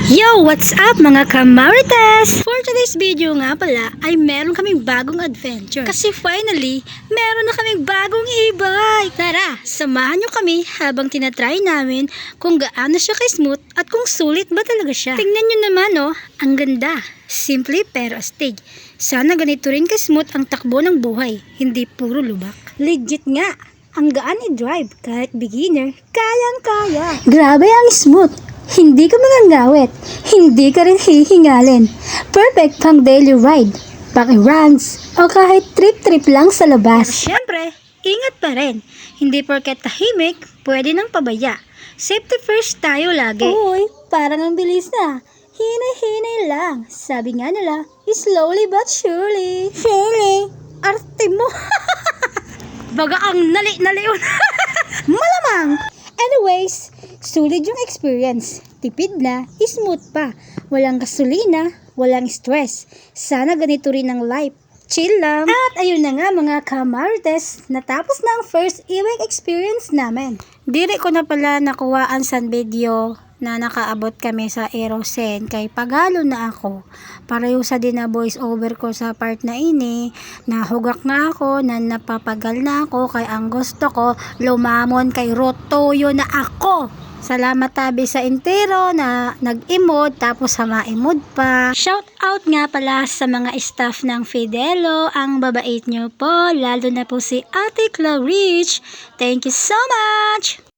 Yo! What's up mga kamarites? For today's video nga pala ay meron kaming bagong adventure. Kasi finally, meron na kaming bagong e-bike. Tara, samahan nyo kami habang tinatry namin kung gaano siya ka-smooth at kung sulit ba talaga siya. Tingnan nyo naman oh, ang ganda. Simple pero astig. Sana ganito rin ka-smooth ang takbo ng buhay, hindi puro lubak. Legit nga, ang gaan i-drive kahit beginner, kayang-kaya. Grabe ang smooth. Hindi ka magangawit, hindi ka rin hihingalin. Perfect pang daily ride, paki-runs, o kahit trip-trip lang sa labas. Pero syempre, ingat pa rin. Hindi porket tahimik, pwede nang pabaya. Safety first tayo lagi. Uy, parang ang bilis na. Hinay-hinay lang. Sabi nga nila, slowly but surely. Surely, arte mo. Baga ang nali-naliun. Malamang. Anyways, sulit yung experience. Tipid na, smooth pa. Walang gasolina, walang stress. Sana ganito rin ang life. Chill lang. At ayun na nga mga kamarites, natapos na ang first e-bike experience namin. Diri ko na pala nakuhaan sa video na nakaabot kami sa Aerosen kay pagalo na ako. Parayusa din na voice over ko sa part na ini. Nahugak na ako, na napapagal na ako kay ang gusto ko lumamon kay Rotoyo na ako. Salamat tabi sa intero na nag-emote tapos sama-emote pa. Shout out nga pala sa mga staff ng Fidelo. Ang babait nyo po, lalo na po si Ate Clarich. Thank you so much!